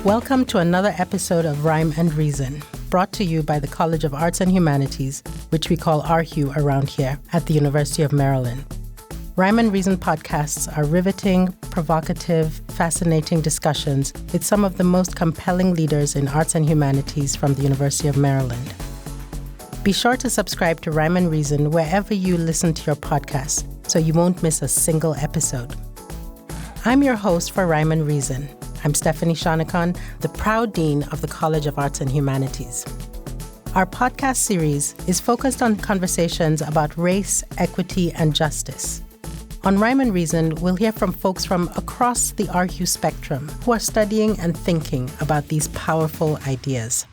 Welcome to another episode of Rhyme and Reason, brought to you by the College of Arts and Humanities, which we call RHU around here at the University of Maryland. Rhyme and Reason podcasts are riveting, provocative, fascinating discussions with some of the most compelling leaders in arts and humanities from the University of Maryland. Be sure to subscribe to Rhyme and Reason wherever you listen to your podcast so you won't miss a single episode. I'm your host for Rhyme and Reason. I'm Stephanie Shonekan, the proud dean of the College of Arts and Humanities. Our podcast series is focused on conversations about race, equity, and justice. On Rhyme and Reason, we'll hear from folks from across the RHU spectrum who are studying and thinking about these powerful ideas.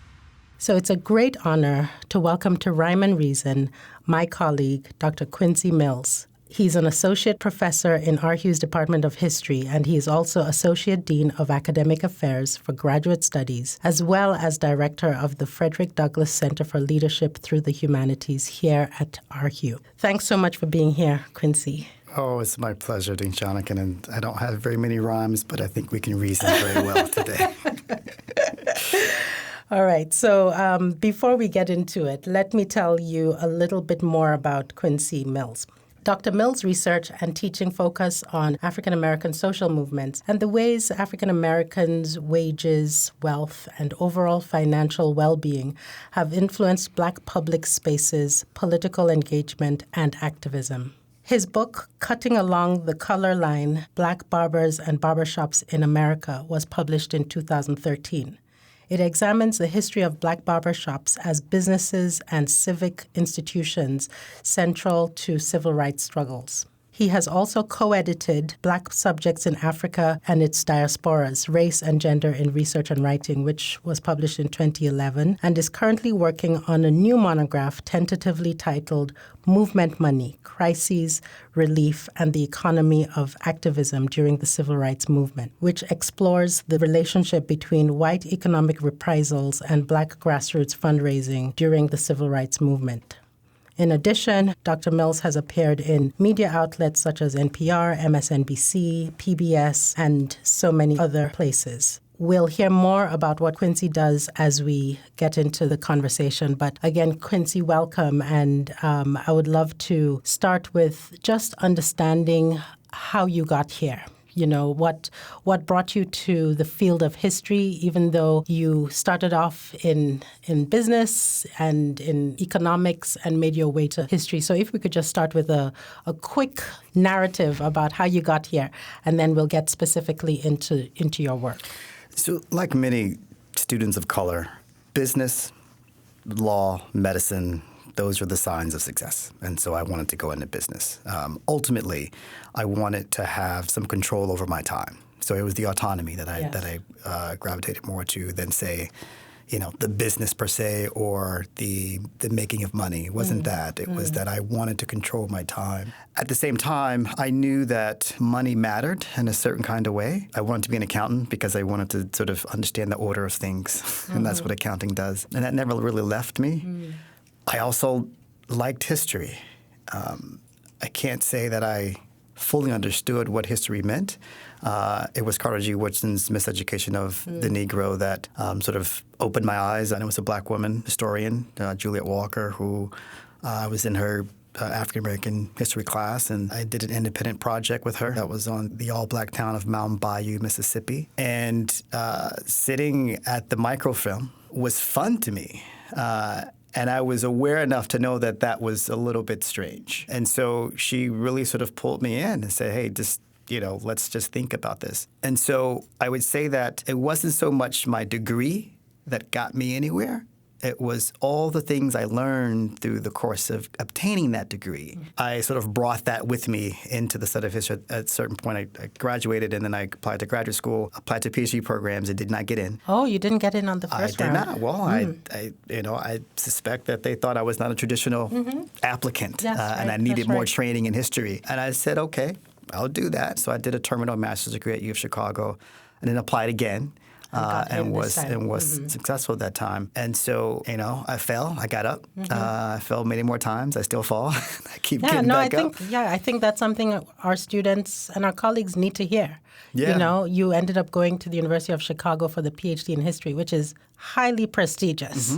So it's a great honor to welcome to Rhyme and Reason my colleague, Dr. Quincy Mills. He's an associate professor in RHU's Department of History, and he is also Associate Dean of Academic Affairs for Graduate Studies, as well as Director of the Frederick Douglass Center for Leadership Through the Humanities here at RHU. Thanks so much for being here, Quincy. Oh, it's my pleasure, Dean Shonekan, and I don't have very many rhymes, but I think we can reason very well today. All right, so before we get into it, let me tell you a little bit more about Quincy Mills. Dr. Mills' research and teaching focus on African American social movements and the ways African Americans' wages, wealth, and overall financial well-being have influenced Black public spaces, political engagement, and activism. His book, Cutting Along the Color Line, Black Barbers and Barbershops in America, was published in 2013. It examines the history of Black barbershops as businesses and civic institutions central to civil rights struggles. He has also co-edited Black Subjects in Africa and its Diasporas, Race and Gender in Research and Writing, which was published in 2011, and is currently working on a new monograph tentatively titled Movement Money, Crises, Relief, and the Economy of Activism During the Civil Rights Movement, which explores the relationship between white economic reprisals and Black grassroots fundraising during the Civil Rights Movement. In addition, Dr. Mills has appeared in media outlets such as NPR, MSNBC, PBS, and so many other places. We'll hear more about what Quincy does as we get into the conversation. But again, Quincy, welcome. And I would love to start with just understanding how you got here. You know, what brought you to the field of history, even though you started off in business and in economics and made your way to history. So if we could just start with a quick narrative about how you got here, and then we'll get specifically into your work. So like many students of color, business, law, medicine, those are the signs of success. And so I wanted to go into business. Ultimately, I wanted to have some control over my time. So it was the autonomy that I gravitated more to than, say, you know, the business per se or the making of money. It wasn't that. It was that I wanted to control my time. At the same time, I knew that money mattered in a certain kind of way. I wanted to be an accountant because I wanted to sort of understand the order of things. And that's what accounting does. And that never really left me. I also liked history. I can't say that I fully understood what history meant. It was Carter G. Woodson's miseducation of the Negro that sort of opened my eyes. And it was a Black woman historian, Juliet Walker, who was in her African-American history class, and I did an independent project with her that was on the all-Black town of Mountain Bayou, Mississippi. And sitting at the microfilm was fun to me. And I was aware enough to know that that was a little bit strange. And so she really sort of pulled me in and said, hey, just, you know, let's just think about this. And so I would say that it wasn't so much my degree that got me anywhere. It was all the things I learned through the course of obtaining that degree. I sort of brought that with me into the study of history. At a certain point, I graduated, and then I applied to graduate school, applied to PhD programs, and did not get in. Oh, you didn't get in on the first round? I did not. Well, I suspect that they thought I was not a traditional applicant, and I needed more training in history. And I said, okay, I'll do that. So I did a terminal master's degree at U of Chicago, and then applied again. and was successful at that time. And so, I fell. I got up. I fell many more times. I still fall. I keep getting back up. I think that's something our students and our colleagues need to hear. Yeah. You ended up going to the University of Chicago for the PhD in history, which is highly prestigious.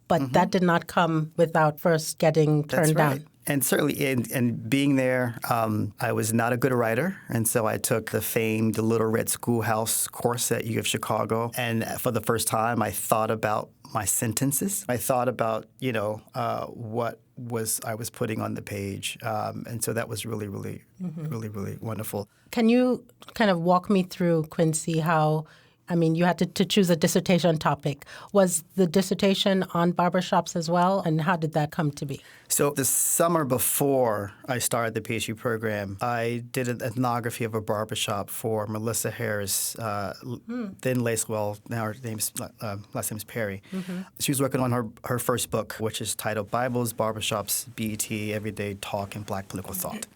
But that did not come without first getting turned down. And certainly in being there, I was not a good writer. And so I took the famed Little Red Schoolhouse course at U of Chicago. And for the first time, I thought about my sentences. I thought about, what I was putting on the page. And so that was really, really, really, really wonderful. Can you kind of walk me through, Quincy, you had to choose a dissertation topic. Was the dissertation on barbershops as well? And how did that come to be? So the summer before I started the PhD program, I did an ethnography of a barbershop for Melissa Harris, then Lacewell. Now her last name's Perry. She was working on her first book, which is titled Bibles, Barbershops, BET, Everyday Talk, and Black Political Thought.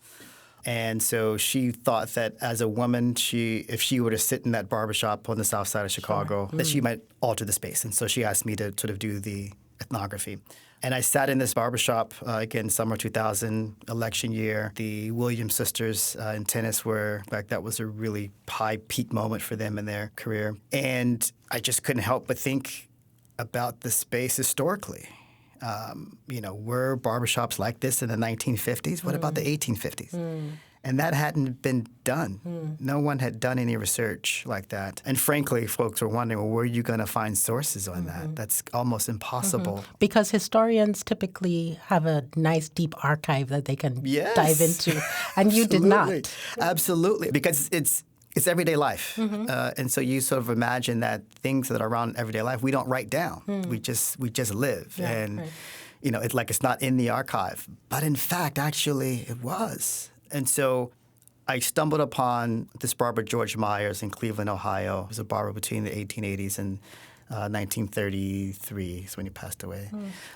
And so she thought that as a woman, if she were to sit in that barbershop on the south side of Chicago, that she might alter the space. And so she asked me to sort of do the ethnography. And I sat in this barbershop, again, summer 2000, election year. The Williams sisters in tennis that was a really high peak moment for them in their career. And I just couldn't help but think about the space historically. Were barbershops like this in the 1950s? What about the 1850s? And that hadn't been done. No one had done any research like that. And frankly, folks were wondering, well, where are you going to find sources on that? That's almost impossible. Because historians typically have a nice, deep archive that they can dive into. And you did not. Absolutely. Because it's everyday life. And so you sort of imagine that things that are around everyday life, we don't write down. We just live. Yeah, and, it's like it's not in the archive. But in fact, actually, it was. And so I stumbled upon this barber, George Myers, in Cleveland, Ohio. He was a barber between the 1880s and 1933 is when he passed away.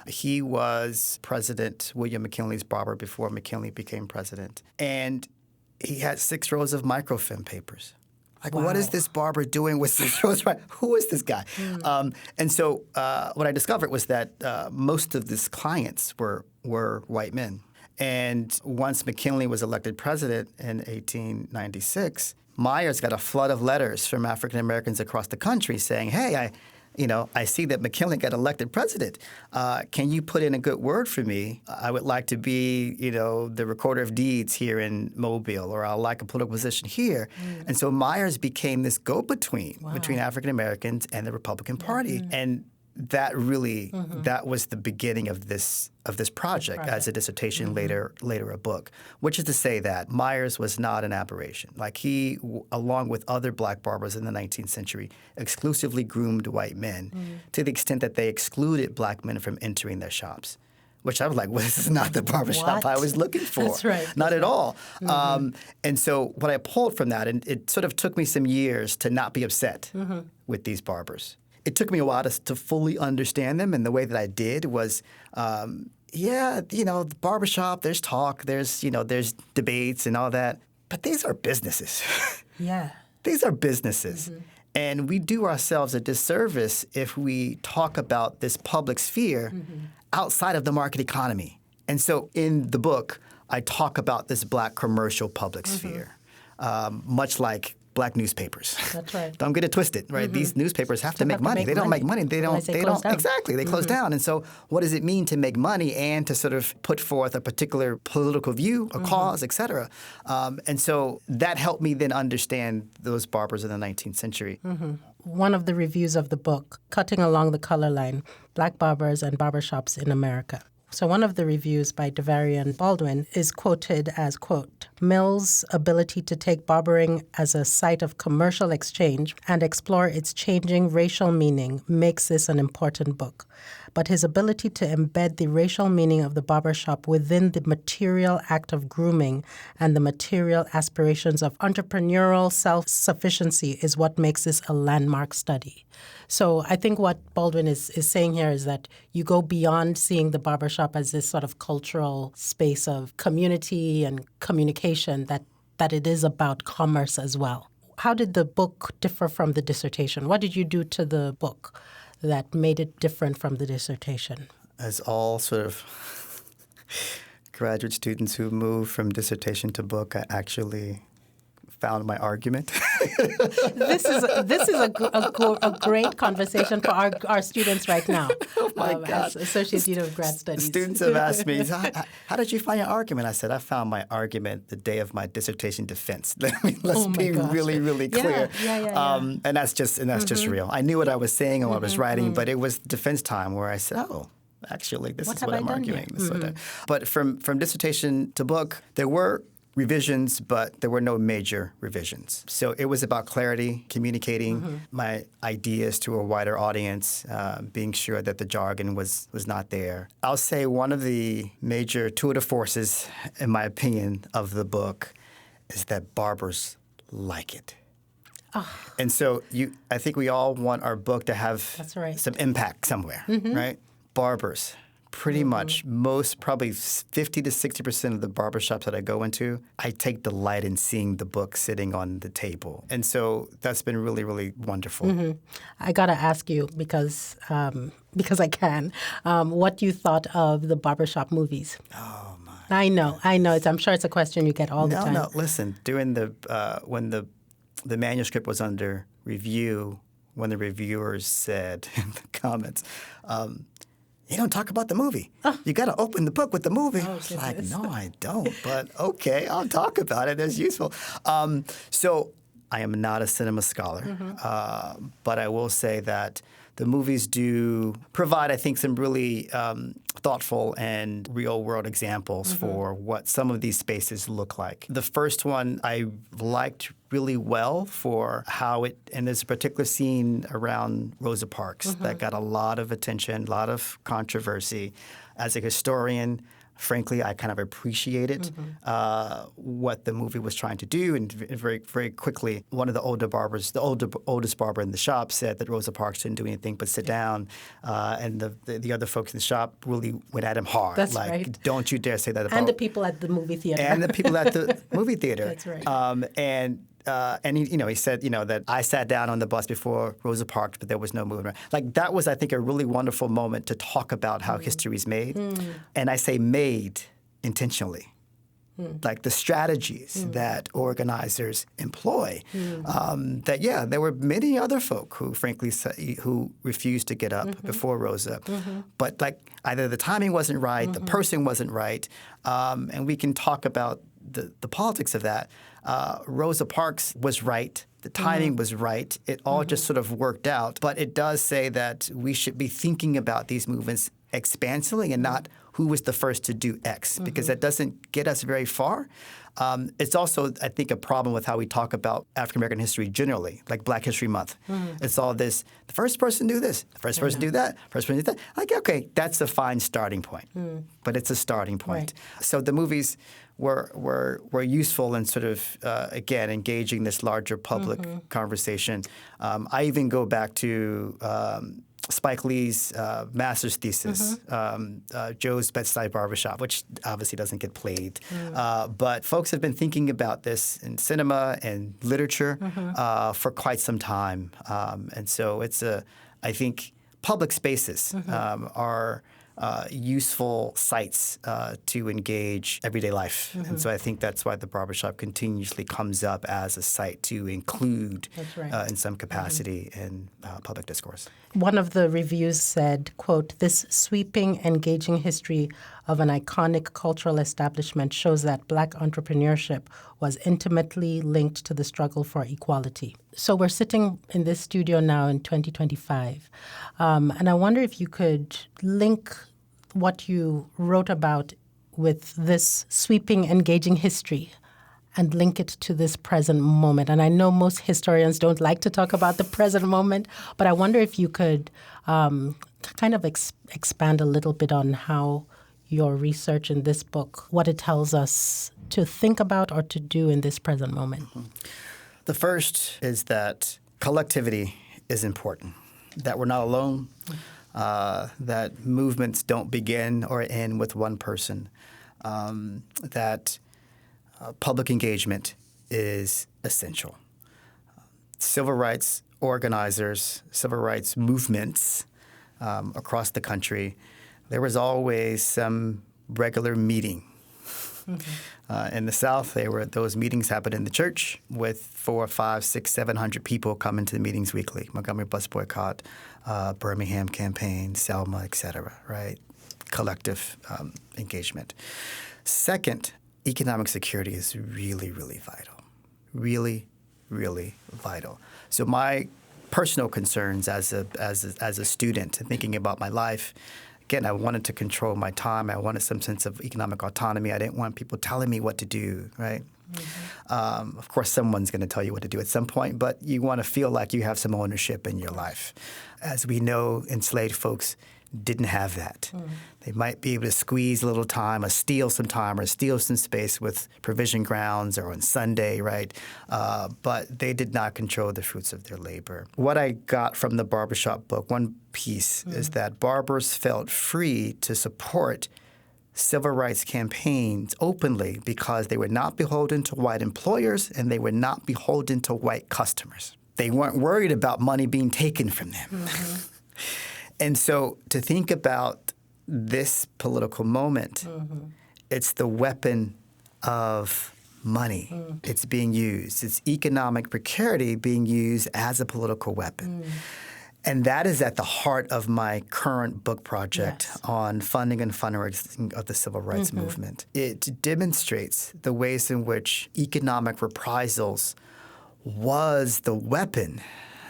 He was President William McKinley's barber before McKinley became president. And he had 6 rows of microfilm papers. What is this barber doing with 6 rows? Who is this guy? And so what I discovered was that most of his clients were white men. And once McKinley was elected president in 1896, Myers got a flood of letters from African Americans across the country saying, hey, I see that McKinley got elected president. Can you put in a good word for me? I would like to be, the recorder of deeds here in Mobile, or I'd like a political position here. And so Myers became this go-between between African Americans and the Republican Party. And that really, that was the beginning of this project as a dissertation, later a book, which is to say that Myers was not an aberration. Like he, along with other black barbers in the 19th century, exclusively groomed white men to the extent that they excluded black men from entering their shops. Which I was like, well, this is not the barbershop I was looking for. That's right. Not at all. And so what I pulled from that, and it sort of took me some years to not be upset with these barbers. It took me a while to fully understand them, and the way that I did was, the barbershop, there's talk, there's debates and all that, but these are businesses. These are businesses. And we do ourselves a disservice if we talk about this public sphere outside of the market economy. And so in the book, I talk about this black commercial public sphere, much like black newspapers. That's right. Don't get it twisted, right? These newspapers have to make money. They don't make money. They don't exactly. They close down. And so what does it mean to make money and to sort of put forth a particular political view, a cause, et cetera? And so that helped me then understand those barbers in the 19th century. One of the reviews of the book, Cutting Along the Color Line, Black Barbers and Barbershops in America. So one of the reviews by Devarian Baldwin is quoted as, quote, Mills' ability to take barbering as a site of commercial exchange and explore its changing racial meaning makes this an important book. But his ability to embed the racial meaning of the barbershop within the material act of grooming and the material aspirations of entrepreneurial self-sufficiency is what makes this a landmark study. So I think what Baldwin is saying here is that you go beyond seeing the barbershop as this sort of cultural space of community and communication, that it is about commerce as well. how did the book differ from the dissertation? What did you do to the book that made it different from the dissertation? As all sort of graduate students who move from dissertation to book, I actually found my argument. This is a great conversation for our students right now. Oh my God. As Associate Dean of Grad Studies. Students have asked me, how did you find your argument? I said, I found my argument the day of my dissertation defense. Let's be really, really clear. Yeah. And that's just real. I knew what I was saying and what I was writing, but it was defense time where I said, actually, this is what I'm arguing. But from dissertation to book, there were revisions, but there were no major revisions. So it was about clarity, communicating my ideas to a wider audience, being sure that the jargon was not there. I'll say one of the major tour de forces, in my opinion, of the book is that barbers like it. Oh. And so I think we all want our book to have some impact somewhere, right? Barbers. Pretty much probably 50 to 60% of the barbershops that I go into, I take delight in seeing the book sitting on the table. And so that's been really, really wonderful. I got to ask you, because I can, what you thought of the barbershop movies. Oh, my. I know. I'm sure it's a question you get all the time. No, listen, during when the manuscript was under review, when the reviewers said in the comments, you don't talk about the movie. You got to open the book with the movie. I was like, no, I don't. But okay, I'll talk about it. It's useful. So I am not a cinema scholar, but I will say that the movies do provide, I think, some really thoughtful and real-world examples for what some of these spaces look like. The first one I liked really well for how it, and there's a particular scene around Rosa Parks that got a lot of attention, a lot of controversy. As a historian, frankly, I kind of appreciated what the movie was trying to do. And very, very quickly, one of the older barbers, oldest barber in the shop, said that Rosa Parks didn't do anything but sit down. And the other folks in the shop really went at him hard. That's like, right. Don't you dare say that about... And the people at the movie theater. And the people at the movie theater. That's right. And he said, that I sat down on the bus before Rosa Parks, but there was no moving around. Like, that was, I think, a really wonderful moment to talk about how history is made. And I say made intentionally. Like the strategies that organizers employ. There were many other folk who, frankly, who refused to get up before Rosa. But like either the timing wasn't right, the person wasn't right, and we can talk about the politics of that. Rosa Parks was right. The timing was right. It all just sort of worked out. But it does say that we should be thinking about these movements expansively and not who was the first to do X, because that doesn't get us very far. It's also, I think, a problem with how we talk about African-American history generally, like Black History Month. It's all this, the first person to do this, the first person to do that, first person to do that. Like, okay, that's a fine starting point, but it's a starting point. Right. So the movies were useful in sort of, again, engaging this larger public conversation. I even go back to Spike Lee's master's thesis, Joe's Bedside Barbershop, which obviously doesn't get played. But folks have been thinking about this in cinema and literature for quite some time. And so I think public spaces are useful sites to engage everyday life. And so I think that's why the barbershop continuously comes up as a site to include in some capacity in public discourse. One of the reviews said, quote, "This sweeping, engaging history of an iconic cultural establishment shows that Black entrepreneurship was intimately linked to the struggle for equality." So we're sitting in this studio now in 2025, and I wonder if you could link what you wrote about with this sweeping, engaging history and link it to this present moment. And I know most historians don't like to talk about the present moment, but I wonder if you could kind of expand a little bit on how your research in this book, what it tells us to think about or to do in this present moment. The first is that collectivity is important, that we're not alone, that movements don't begin or end with one person, that public engagement is essential. civil rights organizers, civil rights movements across the country, there was always some regular meeting. In the South, those meetings happened in the church with 400, 500, 600, 700 people coming to the meetings weekly. Montgomery Bus Boycott, Birmingham Campaign, Selma, et cetera, right? Collective engagement. Second, economic security is really, really vital. Really, really vital. So my personal concerns as a student, thinking about my life, again, I wanted to control my time. I wanted some sense of economic autonomy. I didn't want people telling me what to do, right? Of course, someone's going to tell you what to do at some point, but you want to feel like you have some ownership in your life. As we know, enslaved folks didn't have that. They might be able to squeeze a little time or steal some space with provision grounds or on Sunday, right? But they did not control the fruits of their labor. What I got from the barbershop book, one piece, is that barbers felt free to support civil rights campaigns openly because they were not beholden to white employers and they were not beholden to white customers. They weren't worried about money being taken from them. And so to think about this political moment, it's the weapon of money. It's being used. It's economic precarity being used as a political weapon. And that is at the heart of my current book project on funding and fundraising of the civil rights movement. It demonstrates the ways in which economic reprisals was the weapon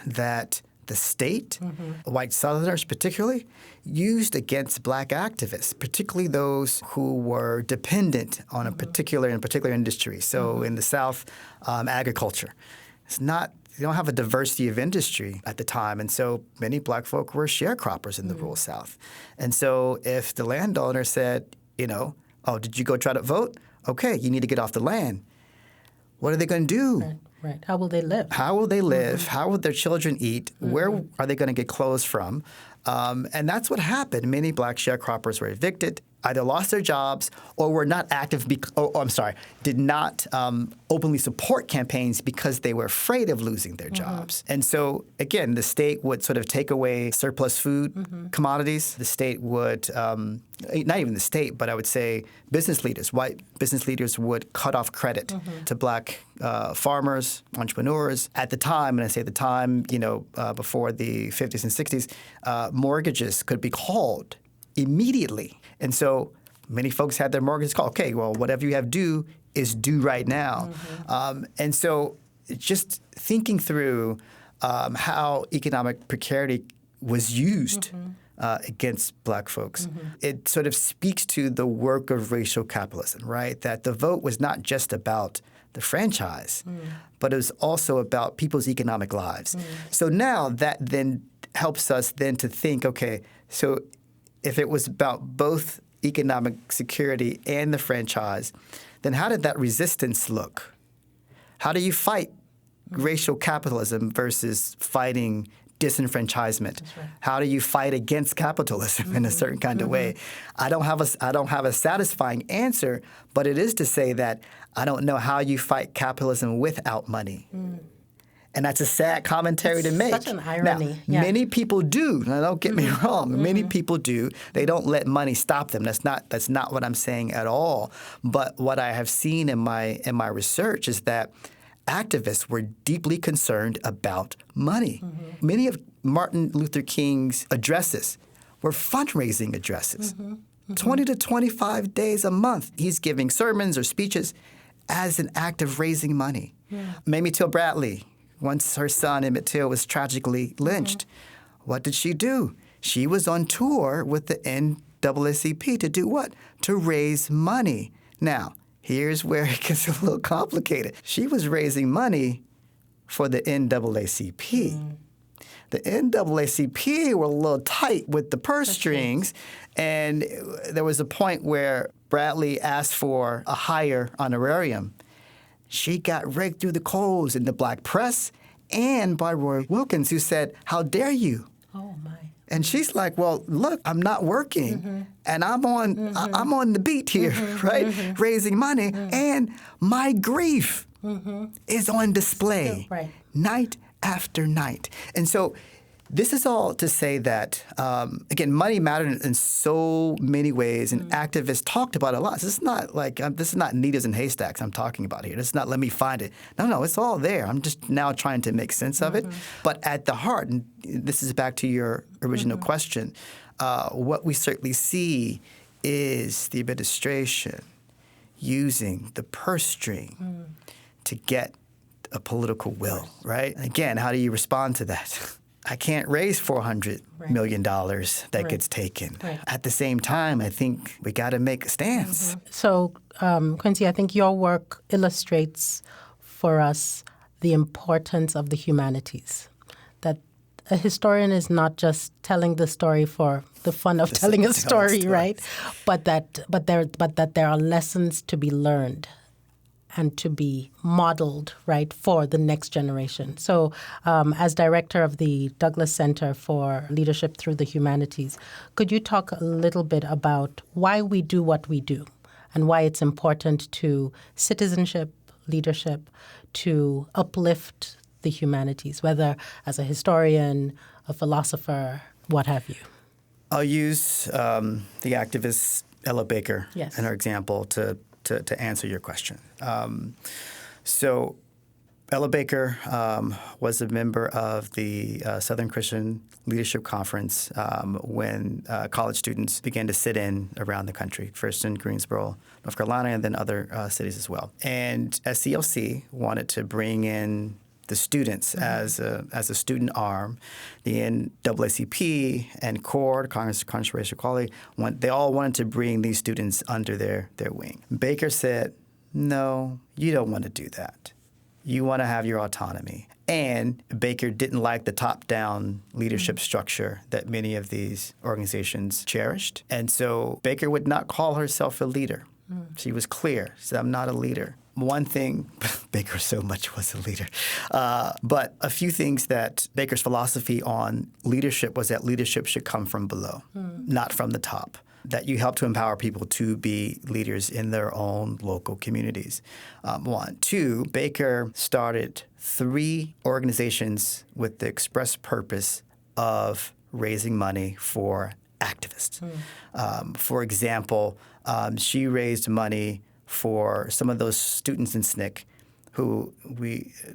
that the state, white Southerners particularly, used against black activists, particularly those who were dependent on a particular industry. So in the South, agriculture. They don't have a diversity of industry at the time, and so many black folk were sharecroppers in the rural South. And so if the landowner said, oh, did you go try to vote? Okay, you need to get off the land. What are they going to do? Right. How will they live? How will they live? How will their children eat? Where are they going to get clothes from? And that's what happened. Many black sharecroppers were evicted, either lost their jobs or were not active, did not openly support campaigns because they were afraid of losing their jobs. And so, again, the state would sort of take away surplus food commodities. The state would, not even the state, but I would say business leaders, white business leaders would cut off credit to black farmers, entrepreneurs. At the time, and I say the time, before the 50s and 60s, mortgages could be called immediately. And so many folks had their mortgages called. Okay, well, whatever you have due is due right now. And so just thinking through how economic precarity was used against black folks, it sort of speaks to the work of racial capitalism, right? That the vote was not just about the franchise, but it was also about people's economic lives. So now that then helps us then to think, okay, so if it was about both economic security and the franchise, then how did that resistance look? How do you fight racial capitalism versus fighting disenfranchisement? Right. How do you fight against capitalism in a certain kind of way? I don't have a satisfying answer, but it is to say that I don't know how you fight capitalism without money. And that's a sad commentary to make. Such an irony. Now, many people do. Now, don't get me wrong. Many people do. They don't let money stop them. That's not what I'm saying at all. But what I have seen in my research is that activists were deeply concerned about money. Many of Martin Luther King's addresses were fundraising addresses. 20 to 25 days a month, he's giving sermons or speeches as an act of raising money. Mamie Till Bradley, once her son Emmett Till was tragically lynched, what did she do? She was on tour with the NAACP to do what? To raise money. Now, here's where it gets a little complicated. She was raising money for the NAACP. The NAACP were a little tight with the purse strings, and there was a point where Bradley asked for a higher honorarium. She got raked through the coals in the black press and by Roy Wilkins, who said, "How dare you?" Oh, my. And she's like, "Well, look, I'm not working, and I'm on the beat here, right, raising money, and my grief is on display night after night. And so this is all to say that, again, money mattered in so many ways, and activists talked about it a lot. So this is not like, this is not needles and haystacks I'm talking about here. This is not let me find it. No, it's all there. I'm just now trying to make sense of it. But at the heart, and this is back to your original question, what we certainly see is the administration using the purse string to get a political will, right? Again, how do you respond to that? I can't raise $400 million that gets taken. At the same time, I think we got to make a stance. So, Quincy, I think your work illustrates for us the importance of the humanities, that a historian is not just telling the story for the fun of telling a story, right? But that there are lessons to be learned and to be modeled, right, for the next generation. So as director of the Douglass Center for Leadership Through the Humanities, could you talk a little bit about why we do what we do and why it's important to citizenship, leadership, to uplift the humanities, whether as a historian, a philosopher, what have you? I'll use the activist Ella Baker in her example to answer your question. So Ella Baker was a member of the Southern Christian Leadership Conference when college students began to sit in around the country, first in Greensboro, North Carolina, and then other cities as well. And SCLC wanted to bring in the students as a student arm. The NAACP and CORE, Congress of Racial Equality, they all wanted to bring these students under their wing. Baker said, no, you don't want to do that. You want to have your autonomy. And Baker didn't like the top-down leadership structure that many of these organizations cherished. And so Baker would not call herself a leader. She was clear. She said, I'm not a leader. One thing, Baker so much was a leader, but a few things that Baker's philosophy on leadership was that leadership should come from below, not from the top, that you help to empower people to be leaders in their own local communities. One. Two, Baker started 3 organizations with the express purpose of raising money for activists. For example, she raised money for some of those students in SNCC who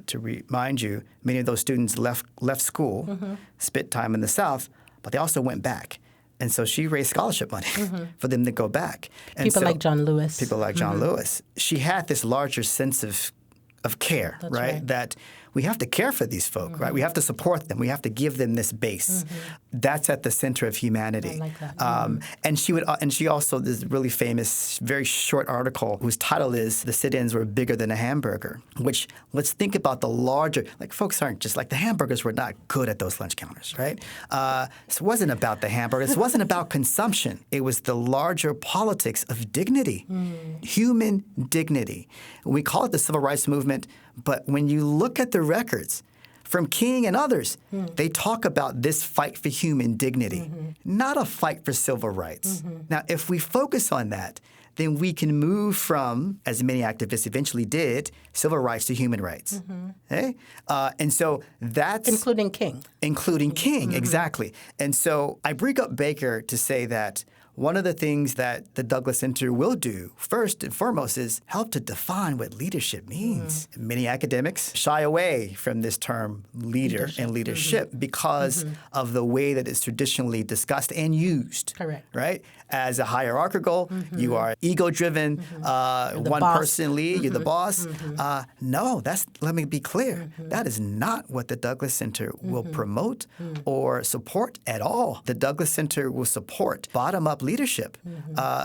to remind you, many of those students left school, spent time in the South, but they also went back. And so she raised scholarship money for them to go back. And people like John Lewis. People like John Lewis. She had this larger sense of care, right? That we have to care for these folk, right? We have to support them. We have to give them this base. That's at the center of humanity. I like that. And she also this really famous, very short article whose title is "The Sit-ins Were Bigger Than a Hamburger." Which let's think about the larger. Like folks aren't just like the hamburgers were not good at those lunch counters, right? This wasn't about the hamburgers. It wasn't about consumption. It was the larger politics of dignity, human dignity. We call it the Civil Rights Movement. But when you look at the records from King and others, they talk about this fight for human dignity, not a fight for civil rights. Now, if we focus on that, then we can move from, as many activists eventually did, civil rights to human rights. Okay? And so that's... Including King. Including King, exactly. And so I bring up Baker to say that one of the things that the Douglass Center will do, first and foremost, is help to define what leadership means. Many academics shy away from this term leader and leadership because of the way that it's traditionally discussed and used. Correct. Right? As a hierarchical, you are ego-driven, one person lead, you're the boss. No, let me be clear. That is not what the Douglass Center will promote or support at all. The Douglass Center will support bottom-up leadership.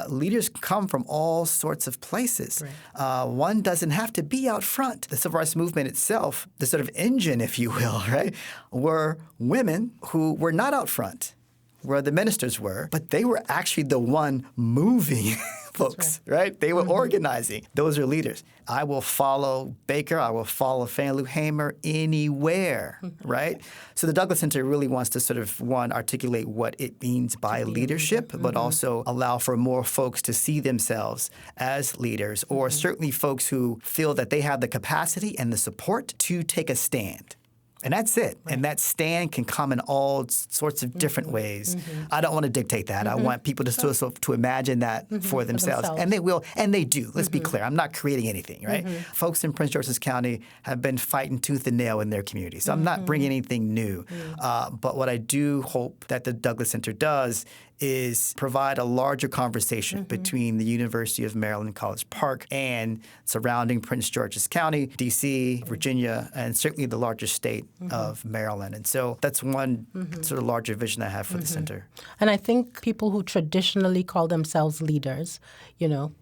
Leaders come from all sorts of places. One doesn't have to be out front. The Civil Rights Movement itself, the sort of engine, if you will, right, were women who were not out front, where the ministers were, but they were actually the one moving folks, right? They were organizing. Those are leaders. I will follow Baker. I will follow Fannie Lou Hamer anywhere, right? So the Douglass Center really wants to sort of, one, articulate what it means by leadership, but also allow for more folks to see themselves as leaders, or certainly folks who feel that they have the capacity and the support to take a stand. And that's it. Right. And that stand can come in all sorts of different ways. I don't want to dictate that. I want people to imagine that for themselves. And they will, and they do. Let's be clear. I'm not creating anything, right? Folks in Prince George's County have been fighting tooth and nail in their community. So I'm not bringing anything new. But what I do hope that the Douglass Center does is provide a larger conversation between the University of Maryland College Park and surrounding Prince George's County, D.C., Virginia, and certainly the larger state of Maryland. And so that's one sort of larger vision I have for the center. And I think people who traditionally call themselves leaders,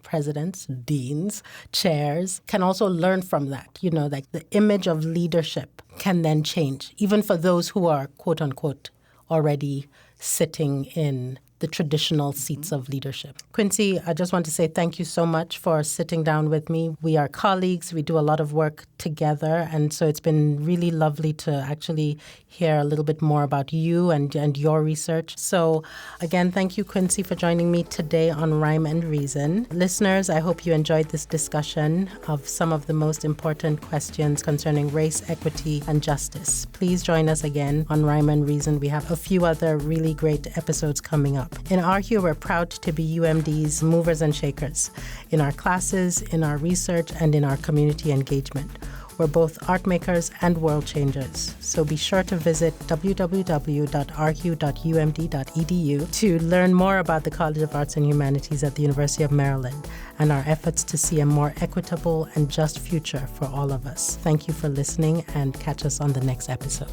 presidents, deans, chairs, can also learn from that. Like the image of leadership can then change, even for those who are, quote unquote, already sitting in the traditional seats of leadership. Quincy, I just want to say thank you so much for sitting down with me. We are colleagues. We do a lot of work together. And so it's been really lovely to actually hear a little bit more about you and your research. So again, thank you, Quincy, for joining me today on Rhyme and Reason. Listeners, I hope you enjoyed this discussion of some of the most important questions concerning race, equity, and justice. Please join us again on Rhyme and Reason. We have a few other really great episodes coming up. In Argue, we're proud to be UMD's movers and shakers in our classes, in our research, and in our community engagement. We're both art makers and world changers. So be sure to visit www.argue.umd.edu to learn more about the College of Arts and Humanities at the University of Maryland and our efforts to see a more equitable and just future for all of us. Thank you for listening, and catch us on the next episode.